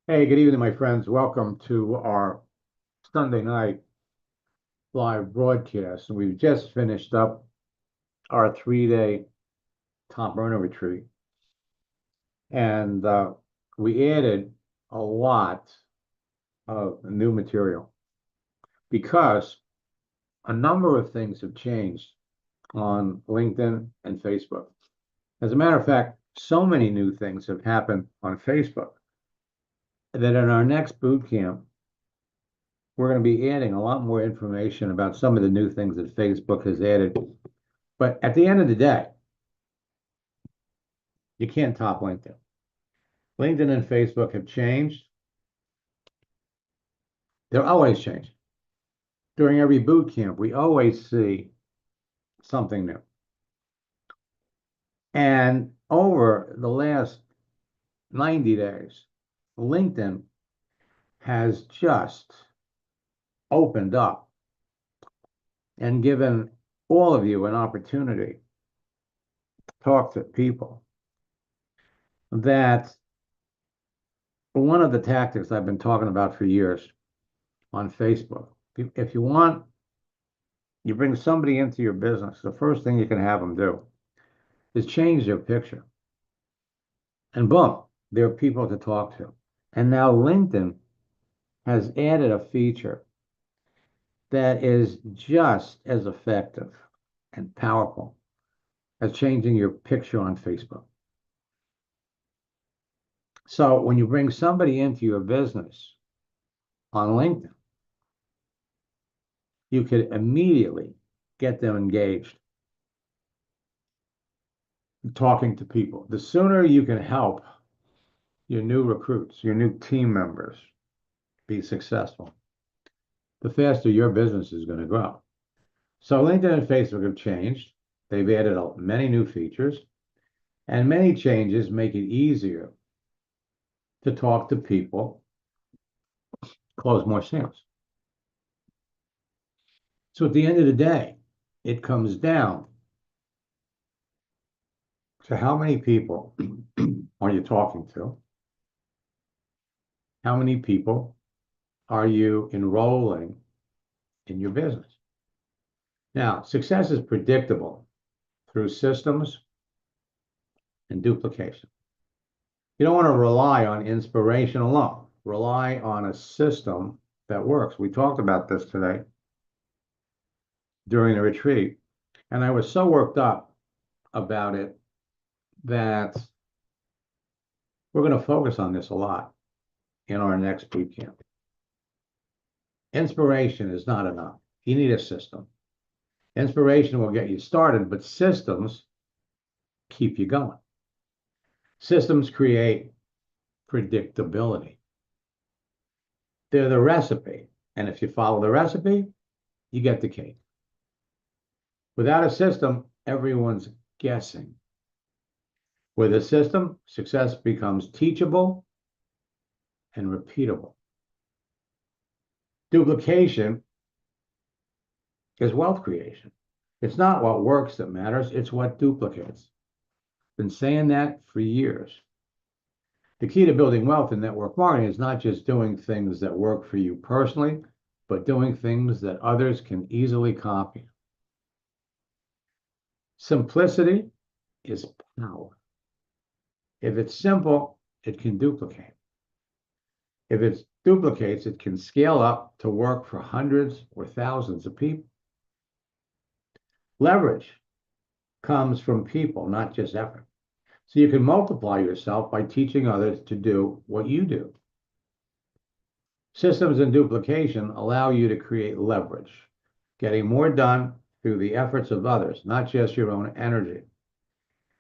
Hey, good evening, my friends. Welcome to our Sunday night live broadcast. And we've just finished up our 3-day top burner retreat. And we added a lot of new material because a number of things have changed on LinkedIn and Facebook. As a matter of fact, so many new things have happened on Facebook that in our next boot camp, we're going to be adding a lot more information about some of the new things that Facebook has added. But at the end of the day, you can't top LinkedIn. LinkedIn and Facebook have changed. They're always changing. During every boot camp, we always see something new. And over the last 90 days, LinkedIn has just opened up and given all of you an opportunity to talk to people that one of the tactics I've been talking about for years on Facebook. If you want, you bring somebody into your business, the first thing you can have them do is change their picture. And boom, there are people to talk to. And now LinkedIn has added a feature that is just as effective and powerful as changing your picture on Facebook. So when you bring somebody into your business on LinkedIn, you could immediately get them engaged, talking to people. The sooner you can help your new recruits, your new team members be successful, the faster your business is going to grow. So LinkedIn and Facebook have changed. They've added many new features, and many changes make it easier to talk to people, close more sales. So at the end of the day, it comes down to how many people are you talking to? How many people are you enrolling in your business? Now, success is predictable through systems and duplication. You don't want to rely on inspiration alone. Rely on a system that works. We talked about this today during the retreat, and I was so worked up about it that we're going to focus on this a lot in our next boot camp. Inspiration is not enough. You need a system. Inspiration will get you started, but systems keep you going. Systems create predictability. They're the recipe. And if you follow the recipe, you get the cake. Without a system, everyone's guessing. With a system, success becomes teachable and repeatable. Duplication is wealth creation. It's not what works that matters, it's what duplicates. Been saying that for years. The key to building wealth in network marketing is not just doing things that work for you personally, but doing things that others can easily copy. Simplicity is power. If it's simple, it can duplicate. If it duplicates, it can scale up to work for hundreds or thousands of people. Leverage comes from people, not just effort. So you can multiply yourself by teaching others to do what you do. Systems and duplication allow you to create leverage, getting more done through the efforts of others, not just your own energy.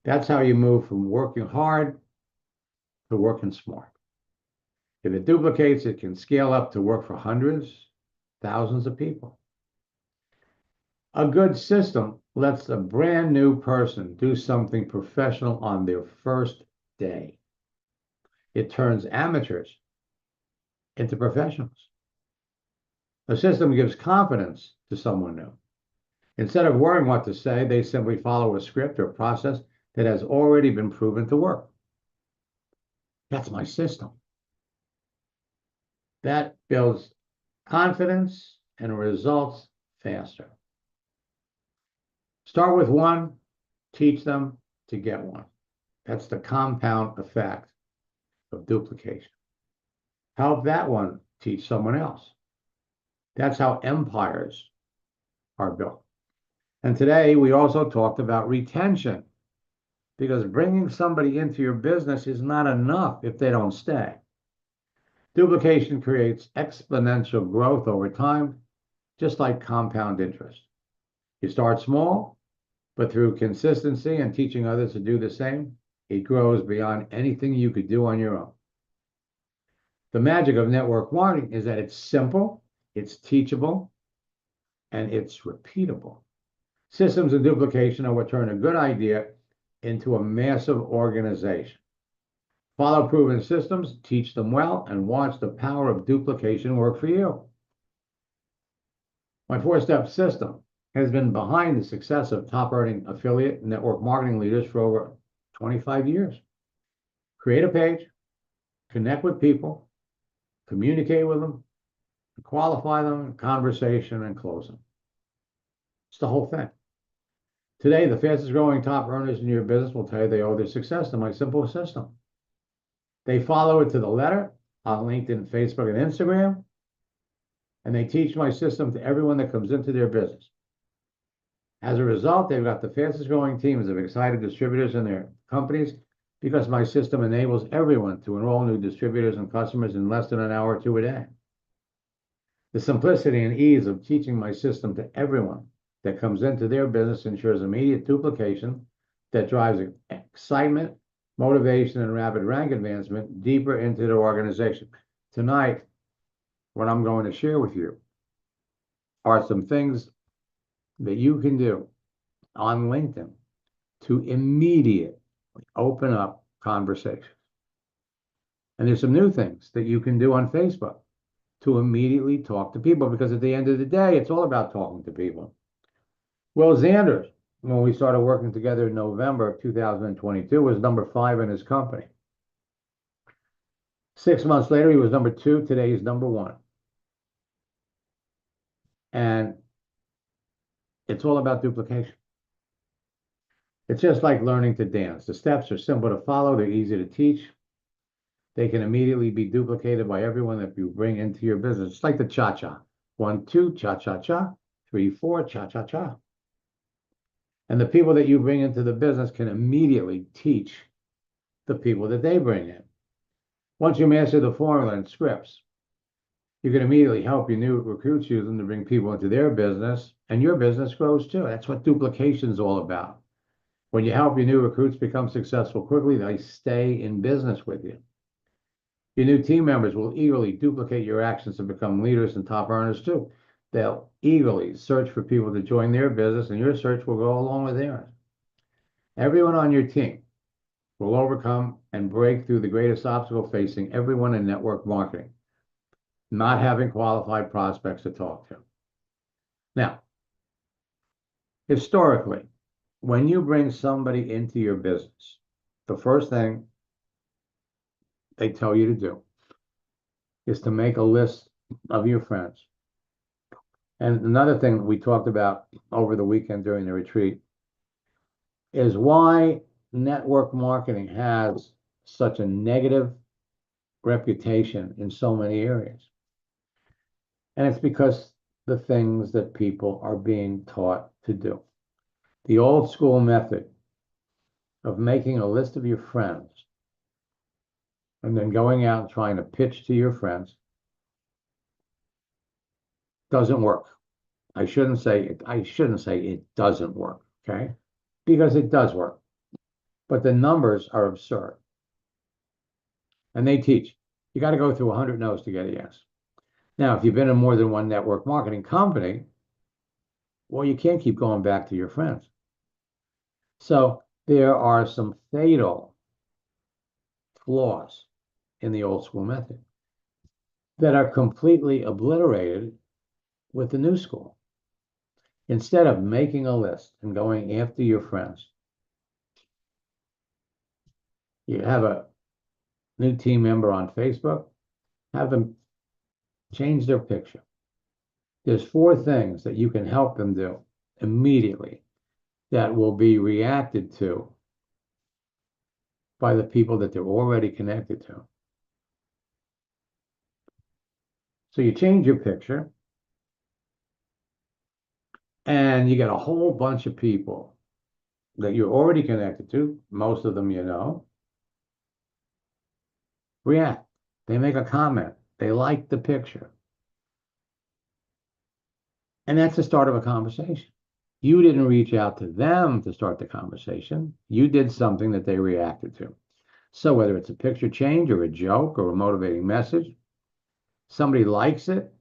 That's how you move from working hard to working smart. If it duplicates, it can scale up to work for hundreds, thousands of people. A good system lets a brand new person do something professional on their first day. It turns amateurs into professionals. A system gives confidence to someone new. Instead of worrying what to say, they simply follow a script or process that has already been proven to work. That's my system. That builds confidence and results faster. Start with one, teach them to get one. That's the compound effect of duplication. Help that one teach someone else. That's how empires are built. And today we also talked about retention, because bringing somebody into your business is not enough if they don't stay. Duplication creates exponential growth over time, just like compound interest. You start small, but through consistency and teaching others to do the same, it grows beyond anything you could do on your own. The magic of network marketing is that it's simple, it's teachable, and it's repeatable. Systems and duplication are what turn a good idea into a massive organization. Follow proven systems, teach them well, and watch the power of duplication work for you. My four-step system has been behind the success of top-earning affiliate network marketing leaders for over 25 years. Create a page, connect with people, communicate with them, qualify them, conversation, and close them. It's the whole thing. Today, the fastest growing top earners in your business will tell you they owe their success to my simple system. They follow it to the letter on LinkedIn, Facebook, and Instagram, and they teach my system to everyone that comes into their business. As a result, they've got the fastest growing teams of excited distributors in their companies, because my system enables everyone to enroll new distributors and customers in less than an hour or two a day. The simplicity and ease of teaching my system to everyone that comes into their business ensures immediate duplication that drives excitement, motivation, and rapid rank advancement deeper into the organization. Tonight, what I'm going to share with you are some things that you can do on LinkedIn to immediately open up conversations. And there's some new things that you can do on Facebook to immediately talk to people, because at the end of the day, it's all about talking to people. Will Zanders, when we started working together in November of 2022, was number 5 in his company. 6 months later, he was number 2. Today, he's number 1. And it's all about duplication. It's just like learning to dance. The steps are simple to follow. They're easy to teach. They can immediately be duplicated by everyone that you bring into your business. It's like the cha-cha. 1, 2, cha-cha-cha. 3, 4, cha-cha-cha. And the people that you bring into the business can immediately teach the people that they bring in. Once you master the formula and scripts, you can immediately help your new recruits use them to bring people into their business, and your business grows too. That's what duplication is all about. When you help your new recruits become successful quickly, they stay in business with you. Your new team members will eagerly duplicate your actions to become leaders and top earners too. They'll eagerly search for people to join their business, and your search will go along with theirs. Everyone on your team will overcome and break through the greatest obstacle facing everyone in network marketing: not having qualified prospects to talk to. Now, historically, when you bring somebody into your business, the first thing they tell you to do is to make a list of your friends. And another thing we talked about over the weekend during the retreat is why network marketing has such a negative reputation in so many areas. And it's because the things that people are being taught to do. The old school method of making a list of your friends and then going out and trying to pitch to your friends doesn't work. I shouldn't say it doesn't work, okay? Because it does work. But the numbers are absurd. And they teach you got to go through 100 no's to get a yes. Now, if you've been in more than one network marketing company, well, you can't keep going back to your friends. So there are some fatal flaws in the old school method that are completely obliterated with the new school. Instead of making a list and going after your friends, you have a new team member on Facebook, have them change their picture. There's 4 things that you can help them do immediately that will be reacted to by the people that they're already connected to. So you change your picture, and you get a whole bunch of people that you're already connected to, most of them you know, react. They make a comment. They like the picture. And that's the start of a conversation. You didn't reach out to them to start the conversation. You did something that they reacted to. So whether it's a picture change or a joke or a motivating message, somebody likes it,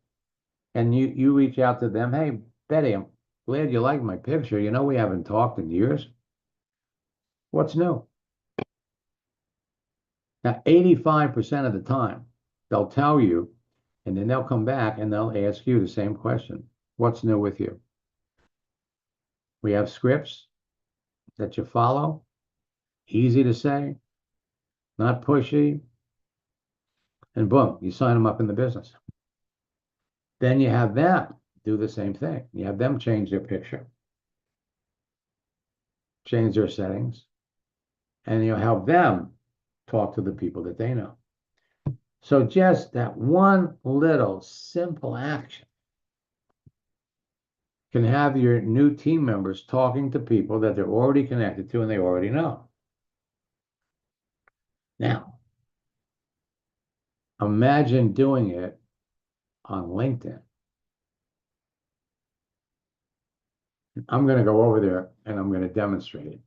and you reach out to them, hey, Betty, I'm glad you like my picture. You know, we haven't talked in years. What's new? Now, 85% of the time, they'll tell you, and then they'll come back and they'll ask you the same question. What's new with you? We have scripts that you follow, easy to say, not pushy, and boom, you sign them up in the business. Then you have them do the same thing. You have them change their picture, change their settings, and you help them talk to the people that they know. So just that one little simple action can have your new team members talking to people that they're already connected to and they already know. Now, imagine doing it on LinkedIn. I'm going to go over there and I'm going to demonstrate it.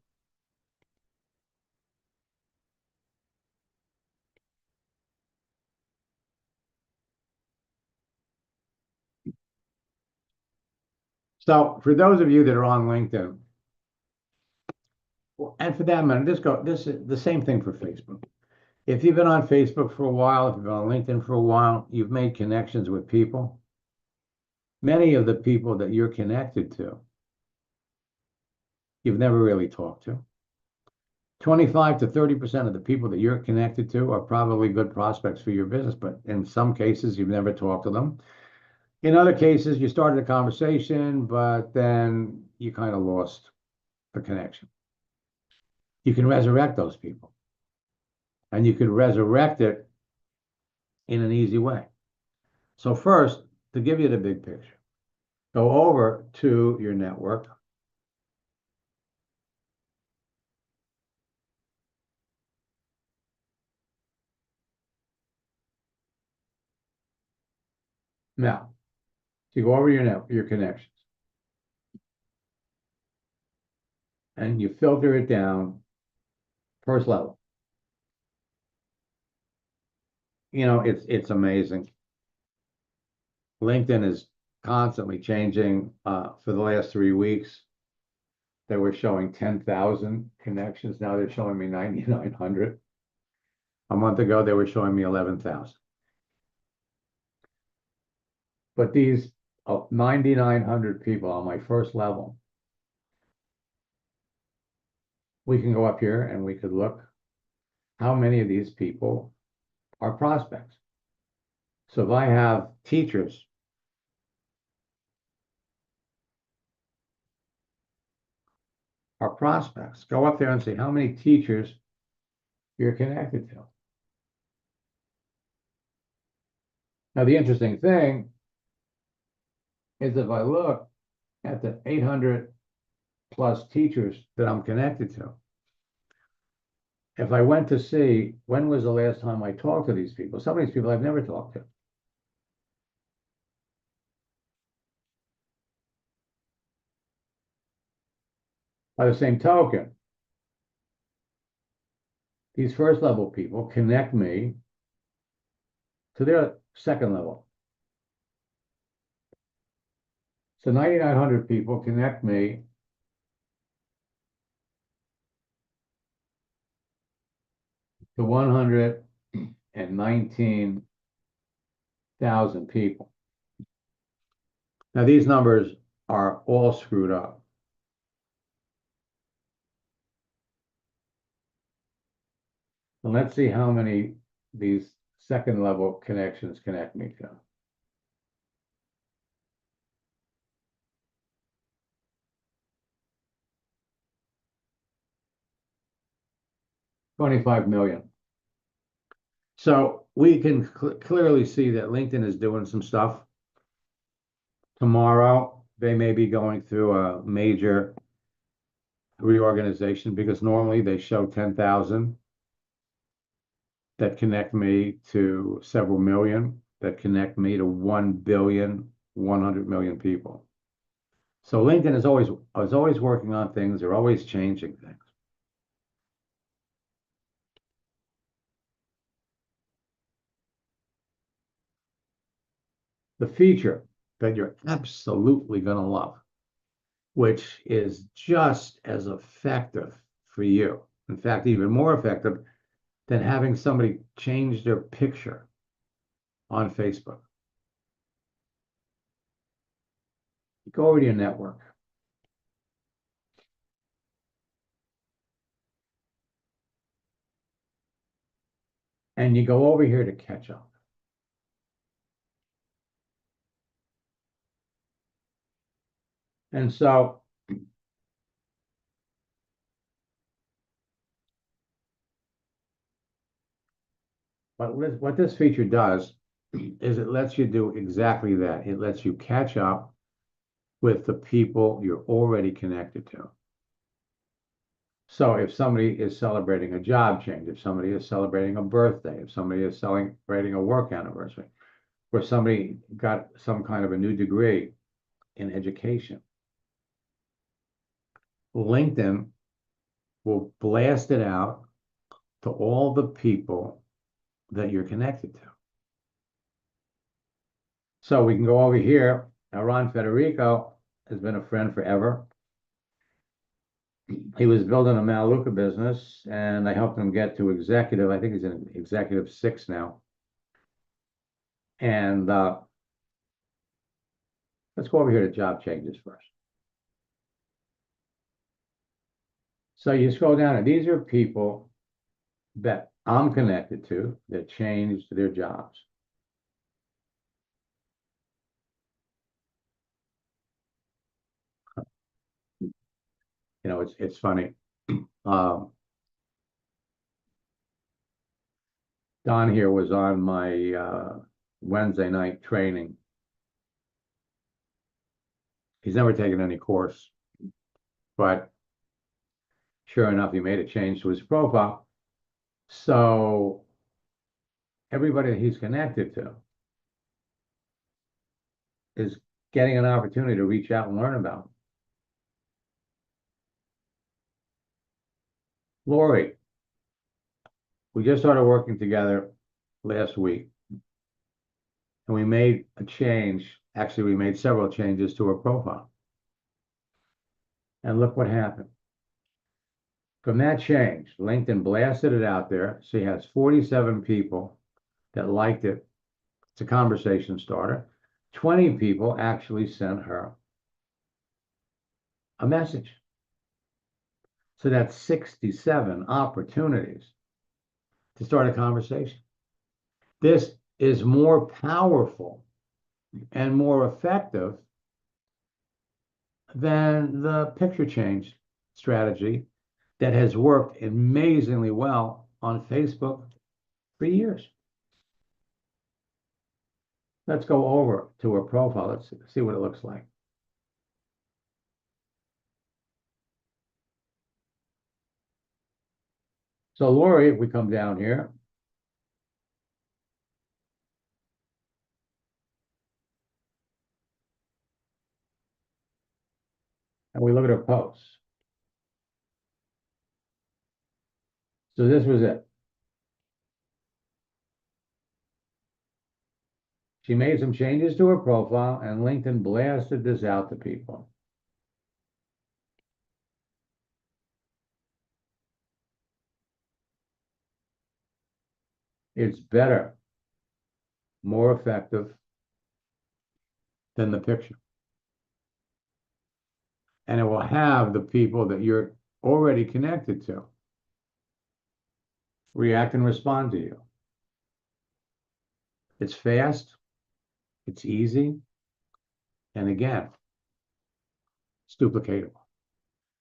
So for those of you that are on LinkedIn, and for that matter, this is the same thing for Facebook. If you've been on Facebook for a while, if you've been on LinkedIn for a while, you've made connections with people. Many of the people that you're connected to, you've never really talked to. 25 to 30% of the people that you're connected to are probably good prospects for your business, but in some cases, you've never talked to them. In other cases, you started a conversation, but then you kind of lost the connection. You can resurrect those people, and you can resurrect it in an easy way. So first, to give you the big picture, go over to your network. Now, you go over your connections, and you filter it down first level. You know, it's amazing. LinkedIn is constantly changing. For the last 3 weeks, they were showing 10,000 connections. Now they're showing me 9,900. A month ago, they were showing me 11,000. But these 9,900 people on my first level, we can go up here and we could look how many of these people are prospects. So if I have teachers, are prospects, go up there and see how many teachers you're connected to. Now, the interesting thing is if I look at the 800 plus teachers that I'm connected to, if I went to see when was the last time I talked to these people, some of these people I've never talked to. By the same token, these first level people connect me to their second level. So 9,900 people connect me to 119,000 people. Now, these numbers are all screwed up. And let's see how many these second level connections connect me to. 25 million. So we can clearly see that LinkedIn is doing some stuff. Tomorrow, they may be going through a major reorganization because normally they show 10,000 that connect me to several million, that connect me to 1 billion, 100 million people. So LinkedIn is always working on things. They're always changing things. The feature that you're absolutely going to love, which is just as effective for you. In fact, even more effective than having somebody change their picture on Facebook. You go over to your network. And you go over here to catch up. And so what this feature does is it lets you do exactly that. It lets you catch up with the people you're already connected to. So if somebody is celebrating a job change, if somebody is celebrating a birthday, if somebody is celebrating a work anniversary, or somebody got some kind of a new degree in education, LinkedIn will blast it out to all the people that you're connected to. So we can go over here. Now, Ron Federico has been a friend forever. He was building a Melaleuca business, and I helped him get to executive. I think he's in executive 6 now. And let's go over here to job changes first. So you scroll down, and these are people that I'm connected to that changed their jobs. You know, it's funny. Don here was on my Wednesday night training. He's never taken any course, but sure enough, he made a change to his profile. So everybody that he's connected to is getting an opportunity to reach out and learn about him. Lori, we just started working together last week, and we made a change. Actually, we made several changes to her profile. And look what happened. From that change, LinkedIn blasted it out there. She has 47 people that liked it. It's a conversation starter. 20 people actually sent her a message. So that's 67 opportunities to start a conversation. This is more powerful and more effective than the picture change strategy that has worked amazingly well on Facebook for years. Let's go over to her profile. Let's see what it looks like. So Lori, if we come down here, and we look at her posts. So this was it. She made some changes to her profile, and LinkedIn blasted this out to people. It's better, more effective than the picture. And it will have the people that you're already connected to react and respond to you. It's fast, it's easy, and again, it's duplicatable.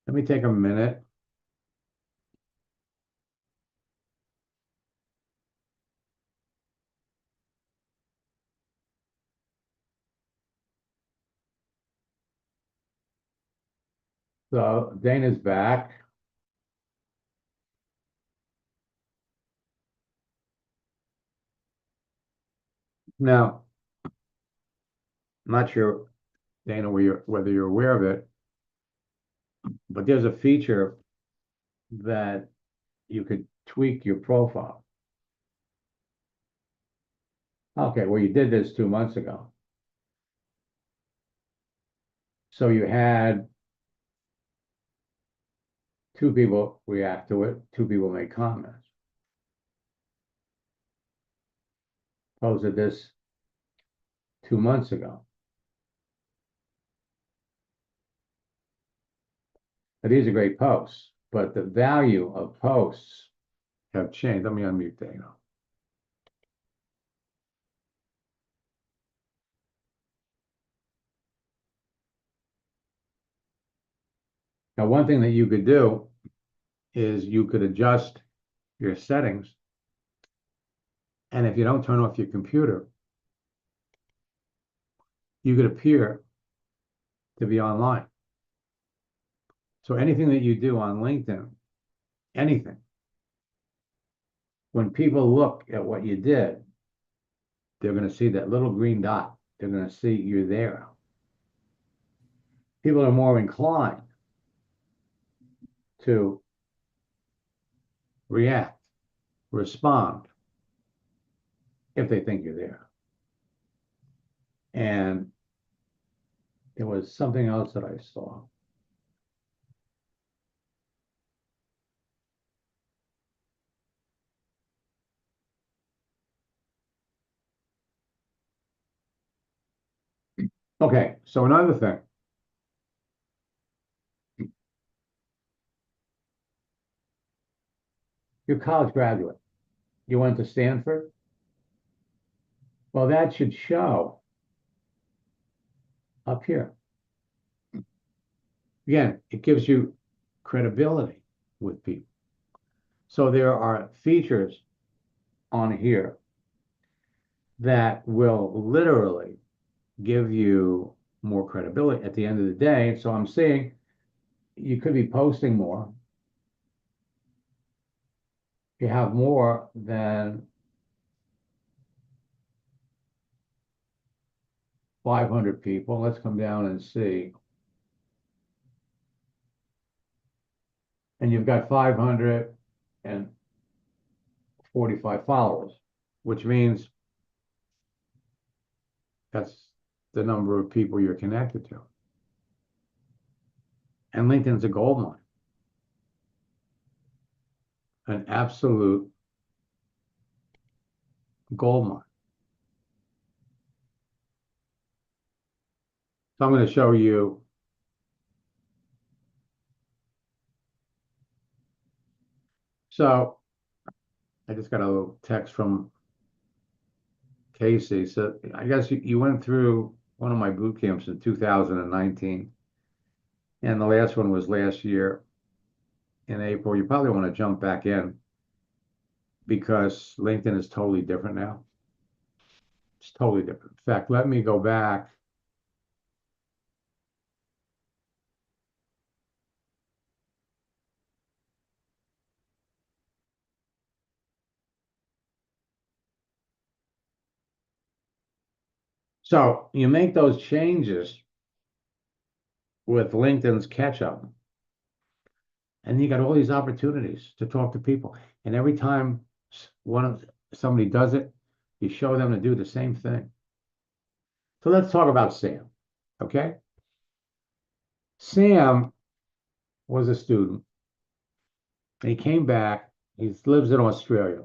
Let me take a minute So Dana's back. Now, I'm not sure, Dana, whether you're aware of it, but there's a feature that you could tweak your profile. Okay, well, you did this 2 months ago. So you had two people react to it, two people make comments. Posted this 2 months ago. Now, these are great posts, but the value of posts have changed. Let me unmute Dana. Now, one thing that you could do is you could adjust your settings. And if you don't turn off your computer, you could appear to be online. So anything that you do on LinkedIn, anything, when people look at what you did, they're going to see that little green dot. They're going to see you're there. People are more inclined to react, respond, if they think you're there. And there was something else that I saw. Okay, so another thing. You're a college graduate. You went to Stanford? Well, that should show up here. Again, it gives you credibility with people. So there are features on here that will literally give you more credibility at the end of the day. So I'm saying you could be posting more. You have more than 500 people. Let's come down and see. And you've got 545 followers, which means that's the number of people you're connected to. And LinkedIn's a gold mine, an absolute gold mine. So I'm going to show you. So I just got a little text from Casey. So I guess you went through one of my boot camps in 2019, and the last one was last year in April. You probably want to jump back in because LinkedIn is totally different now. It's totally different. In fact, let me go back. So you make those changes with LinkedIn's catch-up, and you got all these opportunities to talk to people. And every time somebody does it, you show them to do the same thing. So let's talk about Sam, okay? Sam was a student, and he came back. He lives in Australia,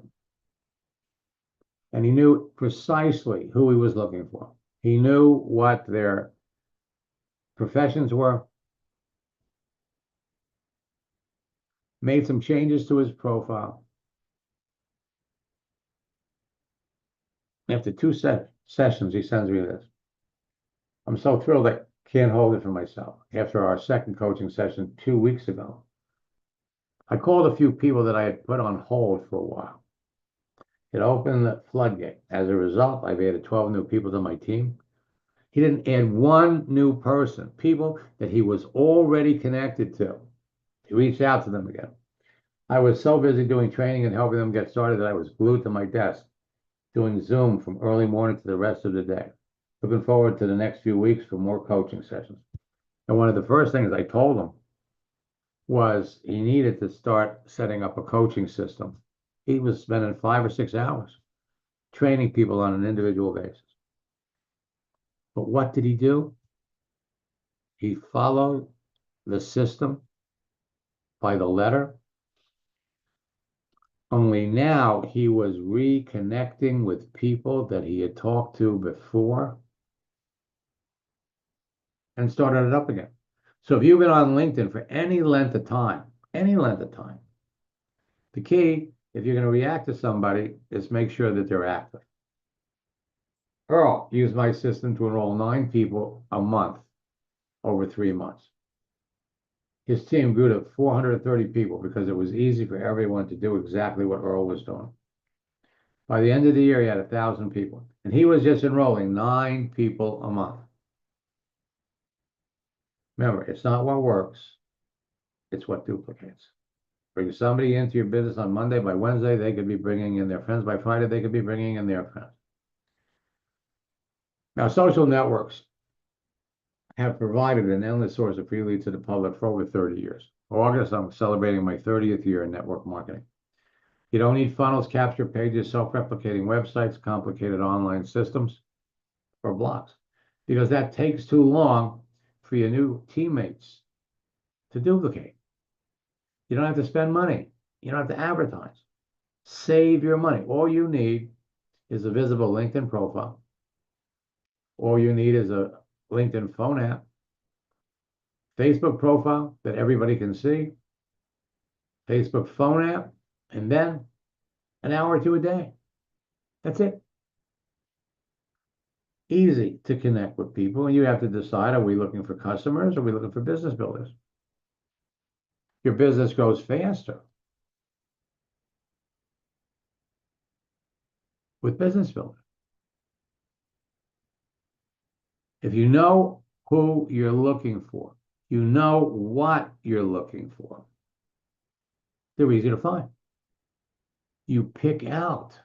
and he knew precisely who he was looking for. He knew what their professions were, made some changes to his profile. After two sessions, he sends me this. I'm so thrilled I can't hold it for myself. After our second coaching session 2 weeks ago, I called a few people that I had put on hold for a while. It opened the floodgate. As a result, I've added 12 new people to my team. He didn't add one new person, people that he was already connected to. He reached out to them again. I was so busy doing training and helping them get started that I was glued to my desk, doing Zoom from early morning to the rest of the day. Looking forward to the next few weeks for more coaching sessions. And one of the first things I told him was he needed to start setting up a coaching system. He was spending 5 or 6 hours training people on an individual basis. But what did he do? He followed the system by the letter. Only now he was reconnecting with people that he had talked to before and started it up again. So if you've been on LinkedIn for any length of time, the key, if you're going to react to somebody, is make sure that they're active. Earl used my system to enroll 9 people a month over 3 months. His team grew to 430 people because it was easy for everyone to do exactly what Earl was doing. By the end of the year, he had 1,000 people, and he was just enrolling 9 people a month. Remember, it's not what works, it's what duplicates. Bring somebody into your business on Monday. By Wednesday, they could be bringing in their friends. By Friday, they could be bringing in their friends. Now, social networks have provided an endless source of free leads to the public for over 30 years. In August, I'm celebrating my 30th year in network marketing. You don't need funnels, capture pages, self-replicating websites, complicated online systems, or blogs, because that takes too long for your new teammates to duplicate. You don't have to spend money. You don't have to advertise. Save your money. All you need is a visible LinkedIn profile. All you need is a LinkedIn phone app, Facebook profile that everybody can see, Facebook phone app, and then an hour or 2 a day. That's it. Easy to connect with people, and you have to decide, are we looking for customers or are we looking for business builders? Your business grows faster with business builders. If you know who you're looking for, you know what you're looking for, they're easy to find. You pick out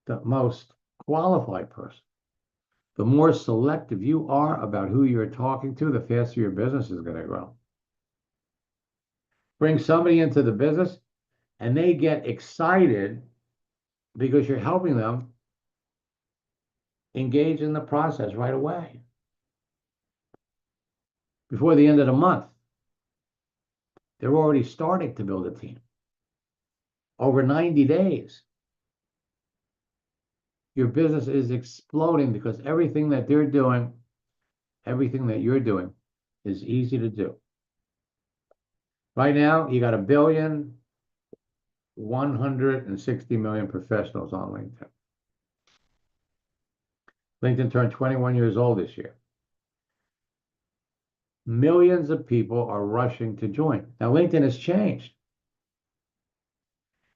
the most qualified person. The more selective you are about who you're talking to, the faster your business is going to grow. Bring somebody into the business and they get excited because you're helping them engage in the process right away. Before the end of the month, they're already starting to build a team. Over 90 days, your business is exploding because everything that they're doing, everything that you're doing is easy to do. Right now, you got 1,160,000,000 professionals on LinkedIn. LinkedIn turned 21 years old this year. Millions of people are rushing to join. Now, LinkedIn has changed.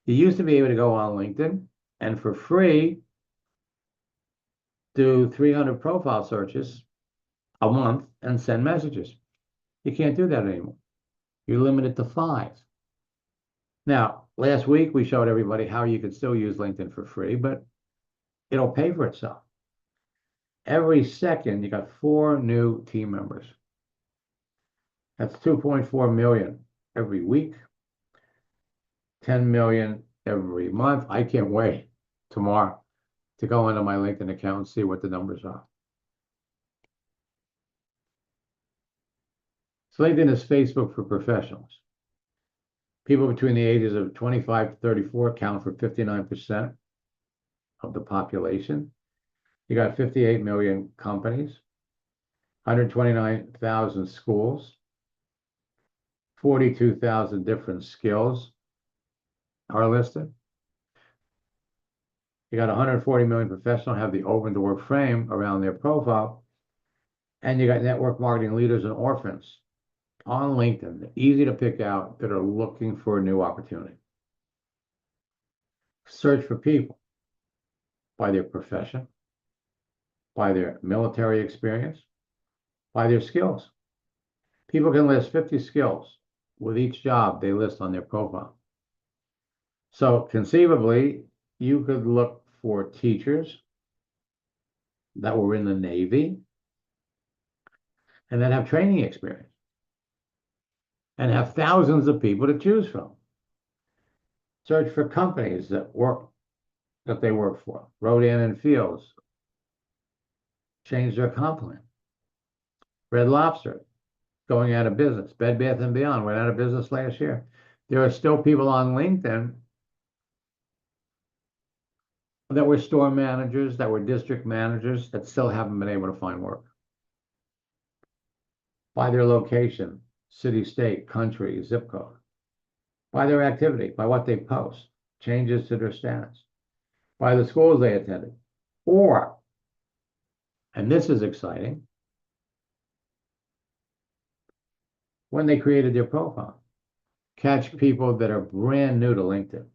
You used to be able to go on LinkedIn and for free do 300 profile searches a month and send messages. You can't do that anymore. You're limited to 5. Now, last week we showed everybody how you could still use LinkedIn for free, but it'll pay for itself. Every second, you got 4 new team members. That's 2.4 million every week, 10 million every month. I can't wait tomorrow to go into my LinkedIn account and see what the numbers are. So LinkedIn is Facebook for professionals. People between the ages of 25 to 34 count for 59% of the population. You got 58 million companies, 129,000 schools, 42,000 different skills are listed. You got 140 million professionals have the open to work frame around their profile. And you got network marketing leaders and orphans on LinkedIn, they're easy to pick out, that are looking for a new opportunity. Search for people by their profession, by their military experience, by their skills. People can list 50 skills with each job they list on their profile. So conceivably, you could look for teachers that were in the Navy and that have training experience and have thousands of people to choose from. Search for companies that they work for. Rodan and Fields changed their complement. Red Lobster going out of business. Bed Bath & Beyond went out of business last year. There are still people on LinkedIn that were store managers, that were district managers, that still haven't been able to find work. By their location, city, state, country, zip code. By their activity, by what they post, changes to their status. By the schools they attended. Or, and this is exciting, when they created their profile. Catch people that are brand new to LinkedIn.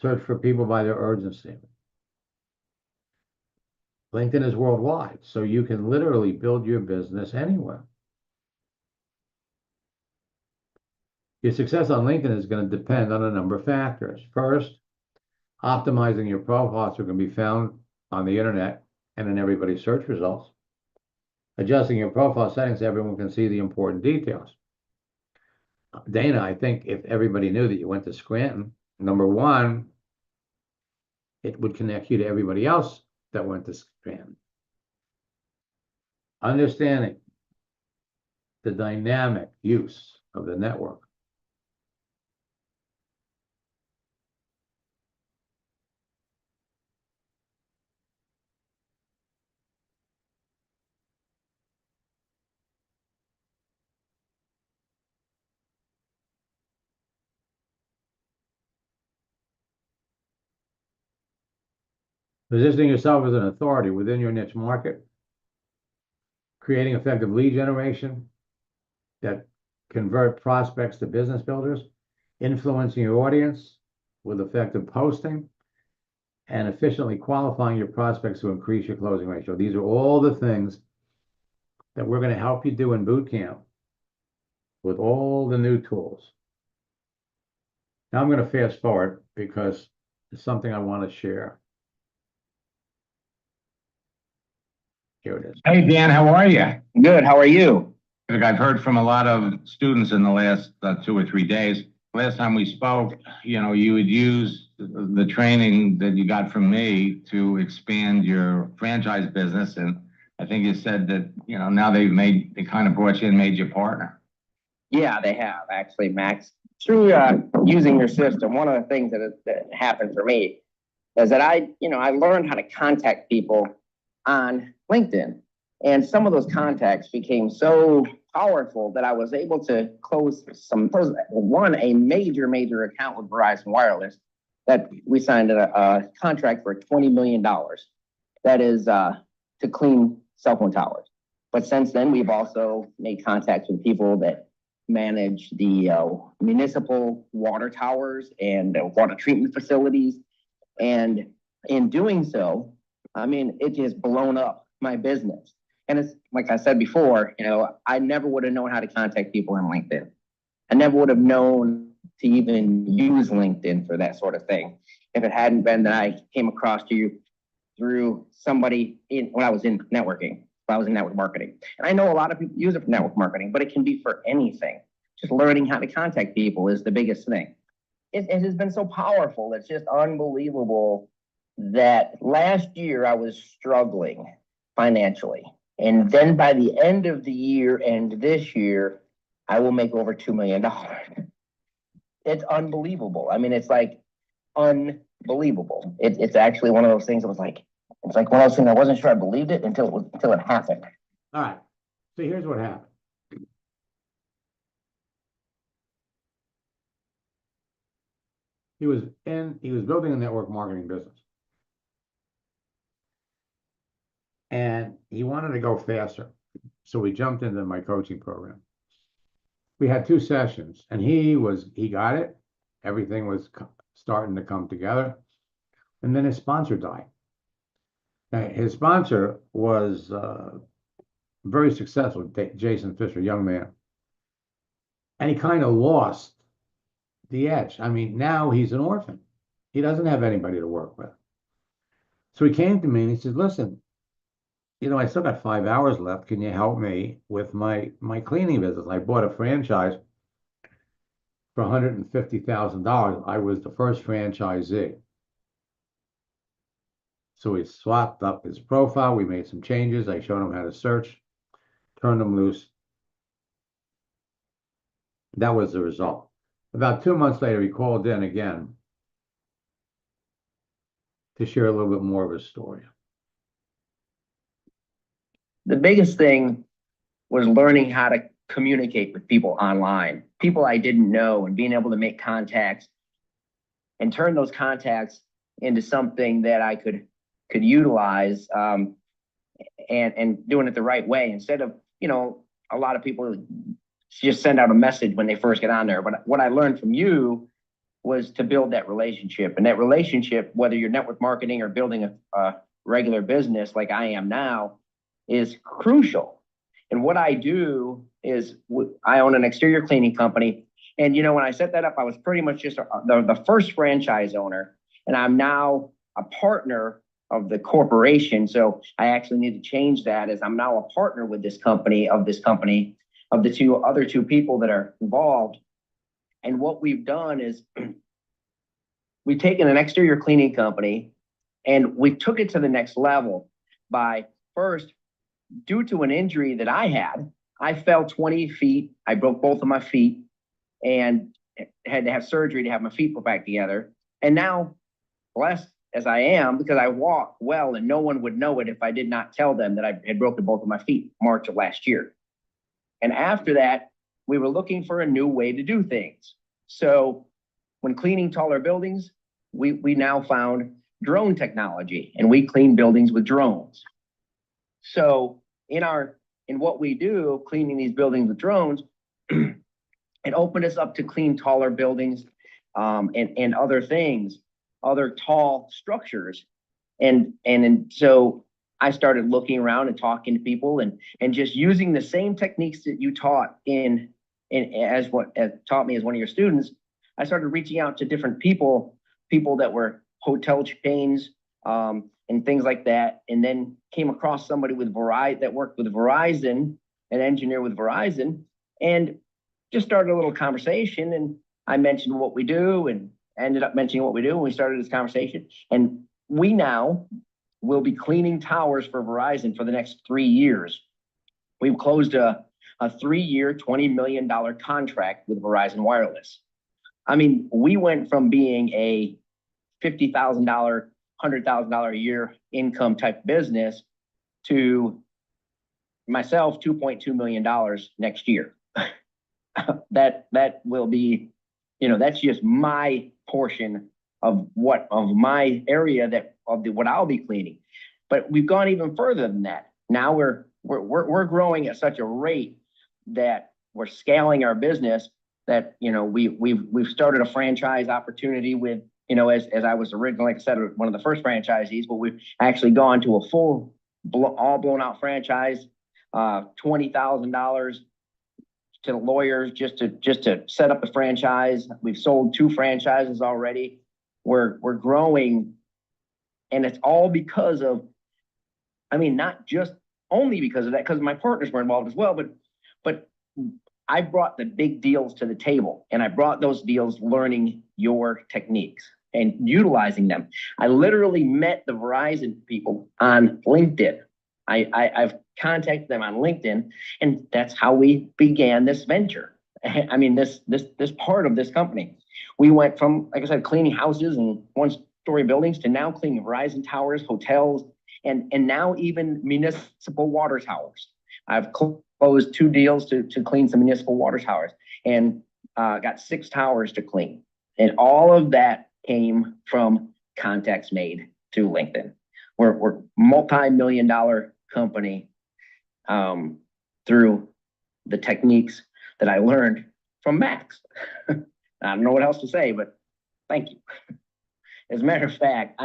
Search for people by their urgency. LinkedIn is worldwide, so you can literally build your business anywhere. Your success on LinkedIn is going to depend on a number of factors. First, optimizing your profile so it can be found on the internet and in everybody's search results. Adjusting your profile settings so everyone can see the important details. Dana, I think if everybody knew that you went to Scranton, number one, it would connect you to everybody else that went to Scranton. Understanding the dynamic use of the network. Positioning yourself as an authority within your niche market, creating effective lead generation that convert prospects to business builders, influencing your audience with effective posting, and efficiently qualifying your prospects to increase your closing ratio. These are all the things that we're going to help you do in boot camp with all the new tools. Now I'm going to fast forward because it's something I want to share. Here it is. Hey, Dan, how are you? Good. How are you? Look, I've heard from a lot of students in the last 2 or 3 days. Last time we spoke, you would use the training that you got from me to expand your franchise business. And I think you said that, now they kind of brought you and made you partner. Yeah, they have actually, Max. Through using your system, one of the things that happened for me is that I learned how to contact people on LinkedIn. And some of those contacts became so powerful that I was able to close a major account with Verizon Wireless that we signed a contract for $20 million. That is to clean cell phone towers. But since then, we've also made contacts with people that manage the municipal water towers and water treatment facilities. And in doing so, it has blown up my business. And it's like I said before, I never would have known how to contact people on LinkedIn. I never would have known to even use LinkedIn for that sort of thing if it hadn't been that I came across you through somebody when I was in networking. I was in network marketing. And I know a lot of people use it for network marketing, but it can be for anything. Just learning how to contact people is the biggest thing. It has been so powerful. It's just unbelievable that last year I was struggling financially. And then by the end of the year and this year, I will make over $2 million. It's unbelievable. It's like unbelievable. It's actually one of those things that was like, it's like one of those things I wasn't sure I believed it until it happened. All right. So here's what happened. He was building a network marketing business. And he wanted to go faster. So we jumped into my coaching program. We had 2 sessions and he got it. Everything was starting to come together. And then his sponsor died. His sponsor was very successful, Jason Fisher, young man. And he kind of lost the edge. I mean, now he's an orphan. He doesn't have anybody to work with. So he came to me and he said, listen, I still got 5 hours left. Can you help me with my cleaning business? I bought a franchise for $150,000. I was the first franchisee. So we swapped up his profile. We made some changes. I showed him how to search, turned him loose. That was the result. About 2 months later, he called in again to share a little bit more of his story. The biggest thing was learning how to communicate with people online, people I didn't know, and being able to make contacts and turn those contacts into something that I could utilize, and doing it the right way instead of, a lot of people just send out a message when they first get on there. But what I learned from you was to build that relationship, and that relationship, whether you're network marketing or building a regular business like I am now, is crucial. And what I do is I own an exterior cleaning company. And, when I set that up, I was pretty much just the first franchise owner, and I'm now a partner of the corporation. So I actually need to change that, as I'm now a partner with this company, of the other two people that are involved. And what we've done is we've taken an exterior cleaning company and we took it to the next level by, first, due to an injury that I had, I fell 20 feet. I broke both of my feet and had to have surgery to have my feet put back together. And now, blessed as I am, because I walk well and no one would know it if I did not tell them that I had broken both of my feet March of last year. And after that, we were looking for a new way to do things. So when cleaning taller buildings, we now found drone technology, and we clean buildings with drones. So in what we do, cleaning these buildings with drones, it opened us up to clean taller buildings, and other things, other tall structures. And so I started looking around and talking to people and just using the same techniques that you taught taught me as one of your students. I started reaching out to different people that were hotel chains, and things like that. And then came across somebody that worked with Verizon, an engineer with Verizon, and just started a little conversation. And I mentioned what we do and ended up mentioning what we do. And we started this conversation, and we now will be cleaning towers for Verizon for the next 3 years. We've closed a 3-year, $20 million contract with Verizon Wireless. I mean, we went from being a $50,000, $100,000 a year income type business to myself, $2.2 million next year. That will be, that's just my portion of my area what I'll be cleaning. But we've gone even further than that. Now we're growing at such a rate that we're scaling our business that, we've started a franchise opportunity with, as I was originally, like I said, one of the first franchisees, but we've actually gone to a full all blown out franchise, $20,000 to lawyers just to set up the franchise. We've sold 2 franchises already. We're growing, and it's all because of, not just only because of that, because my partners were involved as well, but I brought the big deals to the table, and I brought those deals learning your techniques and utilizing them. I literally met the Verizon people on LinkedIn. I've contacted them on LinkedIn, and that's how we began this venture. This part of this company. We went from, like I said, cleaning houses and 1-story buildings to now cleaning Verizon towers, hotels, and now even municipal water towers. I've closed 2 deals to clean some municipal water towers, and got 6 towers to clean. And all of that came from contacts made through LinkedIn. We're multi-million-dollar company through the techniques that I learned from Max. I don't know what else to say, but thank you. As a matter of fact,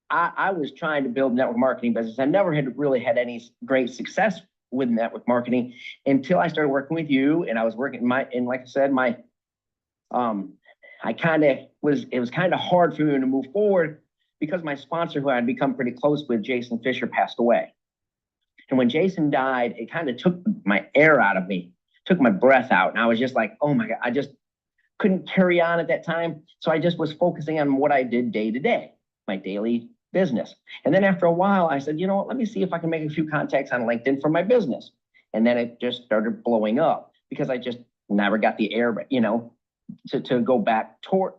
I was trying to build network marketing business. I never had really had any great success with network marketing until I started working with you. And I was working and like I said, it was kind of hard for me to move forward because my sponsor, who I'd become pretty close with, Jason Fisher, passed away. And when Jason died, it kind of took my air out of me, took my breath out. And I was just like, oh my God, I just couldn't carry on at that time. So I just was focusing on what I did day to day, my daily business. And then after a while, I said, you know what, let me see if I can make a few contacts on LinkedIn for my business. And then it just started blowing up because I just never got the air, to go back to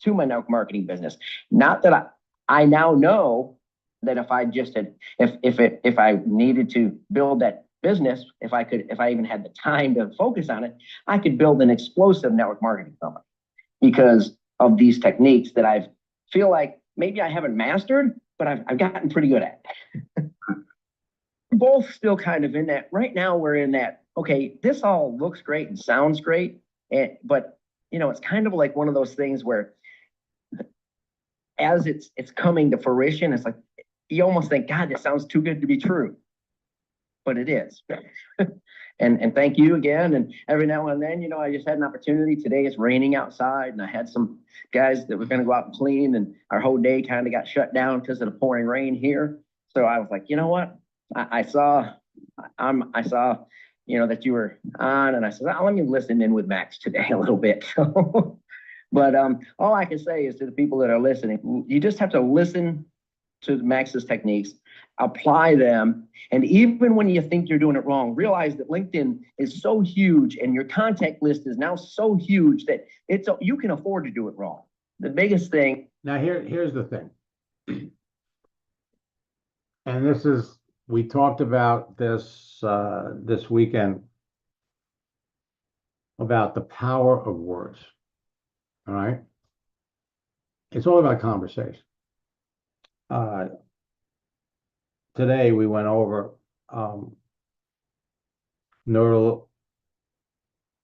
my network marketing business. Not that I now know that if I just had, if I needed to build that business, if I even had the time to focus on it, I could build an explosive network marketing company because of these techniques that I feel like maybe I haven't mastered, but I've gotten pretty good at. Both still kind of in that. Right now we're in that, okay, this all looks great and sounds great, but it's kind of like one of those things where as it's coming to fruition, it's like you almost think, God, this sounds too good to be true. But it is. And thank you again. And every now and then, I just had an opportunity. Today it's raining outside, and I had some guys that were going to go out and clean, and our whole day kind of got shut down because of the pouring rain here. So I was like, you know what? I saw that you were on, and I said, let me listen in with Max today a little bit. But all I can say is to the people that are listening, you just have to listen to Max's techniques, apply them, and even when you think you're doing it wrong, realize that LinkedIn is so huge and your contact list is now so huge that you can afford to do it wrong. The biggest thing. Now here's the thing, and we talked about this this weekend about the power of words. All right, it's all about conversation. Today we went over neural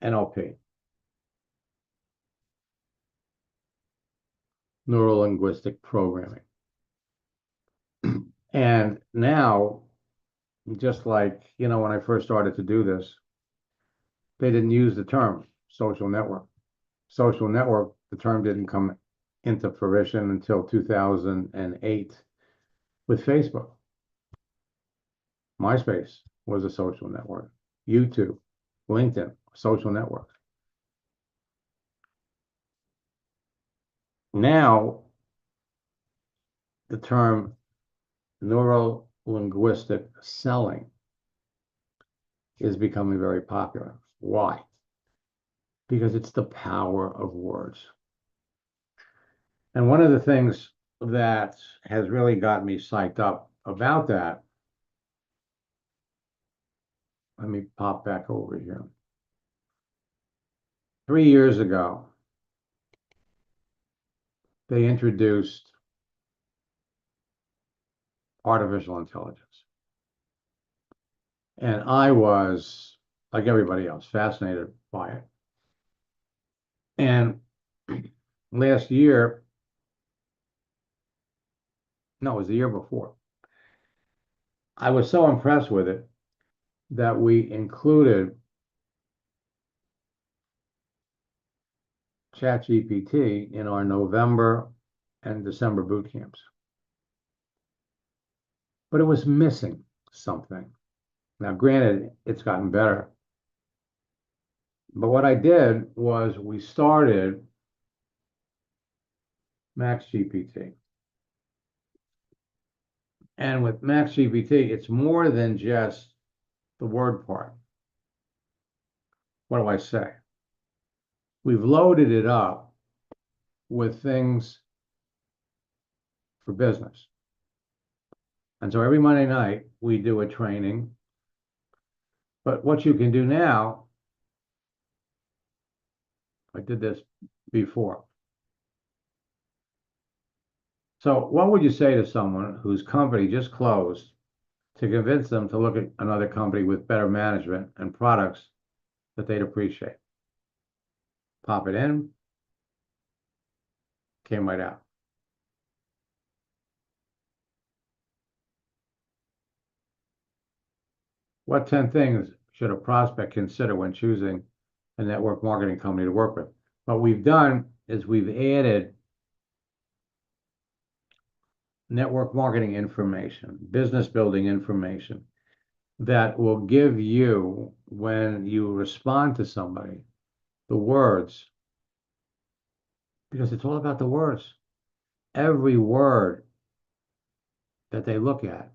NLP, neuro linguistic programming. And now, just like, when I first started to do this, they didn't use the term social network. Social network, the term didn't come into fruition until 2008 with Facebook. MySpace was a social network. YouTube, LinkedIn, social network. Now, the term neuro-linguistic selling is becoming very popular. Why? Because it's the power of words. And one of the things that has really got me psyched up about that, let me pop back over here. 3 years ago, they introduced artificial intelligence. And I was, like everybody else, fascinated by it. And last year, no, it was the year before, I was so impressed with it that we included ChatGPT in our November and December boot camps. But it was missing something. Now, granted, it's gotten better. But what I did was we started Max GPT. And with Max GPT, it's more than just the word part. What do I say? We've loaded it up with things for business. And so every Monday night, we do a training. But what you can do now, I did this before. So what would you say to someone whose company just closed to convince them to look at another company with better management and products that they'd appreciate? Pop it in, came right out. What 10 things should a prospect consider when choosing a network marketing company to work with? What we've done is we've added network marketing information, business building information that will give you, when you respond to somebody, the words, because it's all about the words. Every word that they look at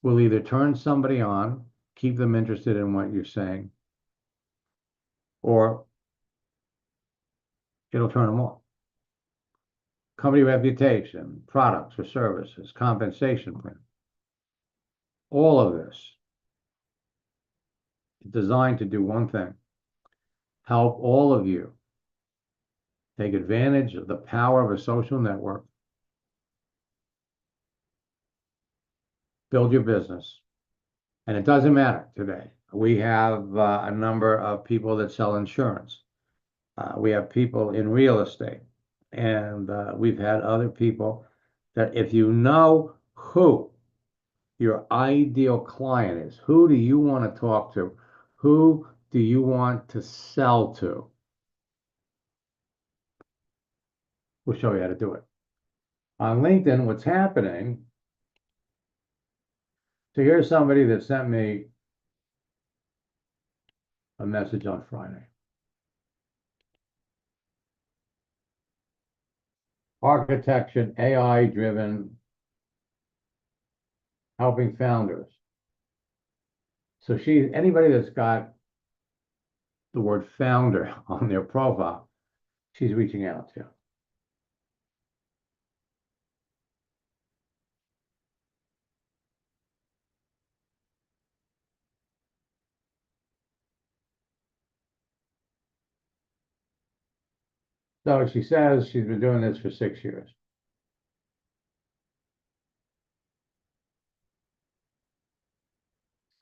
will either turn somebody on, keep them interested in what you're saying, or it'll turn them off. Company reputation, products or services, compensation plan. All of this is designed to do one thing: help all of you take advantage of the power of a social network, build your business. And it doesn't matter today. We have a number of people that sell insurance. We have people in real estate. And we've had other people that, if you know who your ideal client is, who do you want to talk to? Who do you want to sell to? We'll show you how to do it. On LinkedIn, what's happening, so here's somebody that sent me a message on Friday. Architecture, AI-driven, helping founders. So anybody that's got the word founder on their profile, she's reaching out to. So she says she's been doing this for 6 years.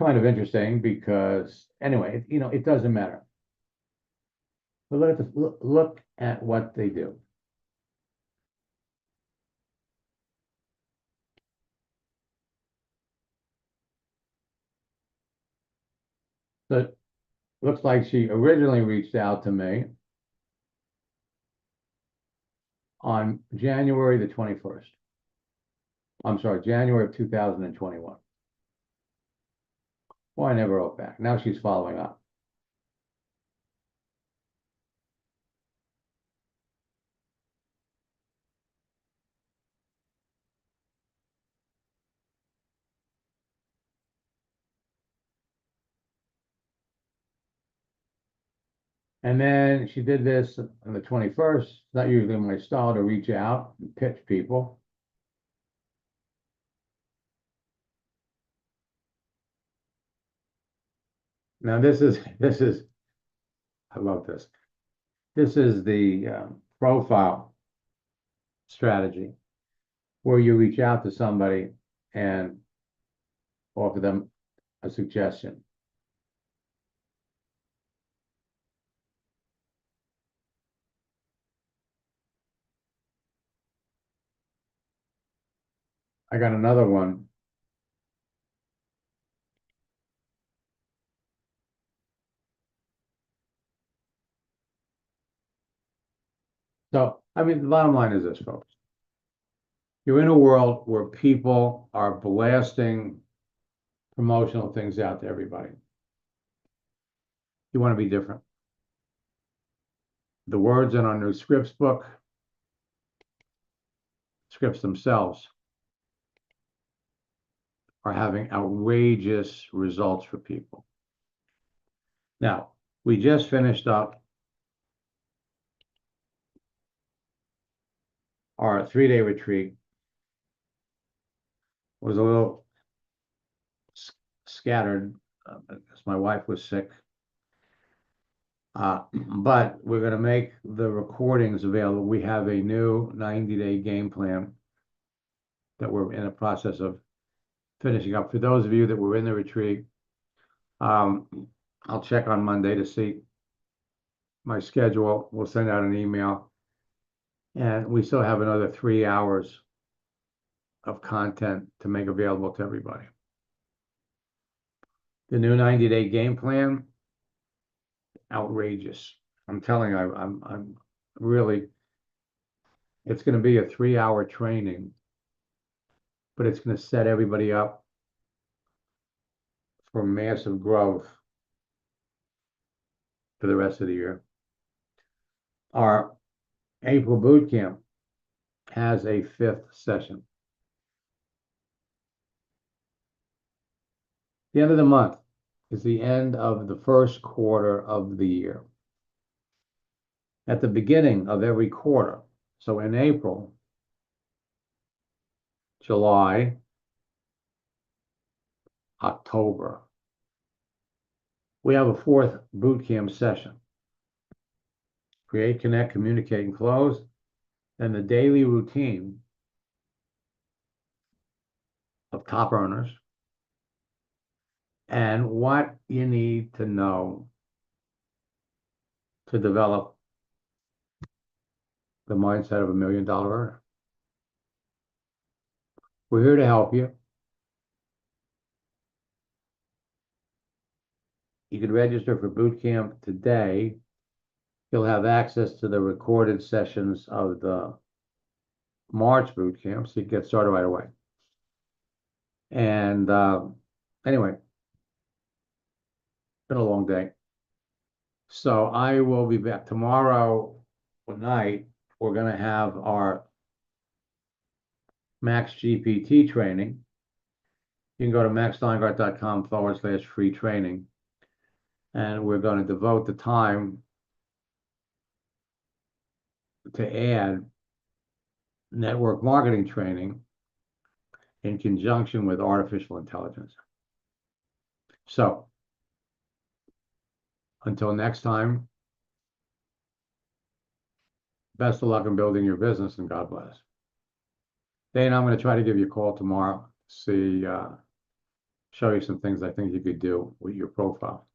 Kind of interesting because, anyway, it doesn't matter. But look at what they do. So it looks like she originally reached out to me on January the 21st. I'm sorry, January of 2021. Well, I never wrote back. Now she's following up. And then she did this on the 21st. It's not usually my style to reach out and pitch people. Now this is, I love this. This is the profile strategy where you reach out to somebody and offer them a suggestion. I got another one. So, I mean, the bottom line is this, folks. You're in a world where people are blasting promotional things out to everybody. You want to be different. The words in our new scripts book, scripts themselves, are having outrageous results for people. Now, we just finished up our 3-day retreat. It was a little scattered because my wife was sick. But we're going to make the recordings available. We have a new 90-day game plan that we're in the process of finishing up. For those of you that were in the retreat, I'll check on Monday to see my schedule. We'll send out an email. And we still have another 3 hours of content to make available to everybody. The new 90-day game plan, outrageous. I'm telling you, I'm really, it's going to be a 3-hour training, but it's going to set everybody up for massive growth for the rest of the year. Our April boot camp has a 5th session. The end of the month is the end of the first quarter of the year. At the beginning of every quarter, so in April, July, October, we have a 4th boot camp session. Create, connect, communicate, and close. And the daily routine of top earners and what you need to know to develop the mindset of $1 million earner. We're here to help you. You can register for boot camp today. You'll have access to the recorded sessions of the March boot camp, so you can get started right away. And anyway, it's been a long day. So I will be back tomorrow night. We're going to have our Max GPT training. You can go to maxsteingart.com/free training. And we're going to devote the time to add network marketing training in conjunction with artificial intelligence. So until next time, best of luck in building your business and God bless. Dana, I'm going to try to give you a call tomorrow, see, show you some things I think you could do with your profile.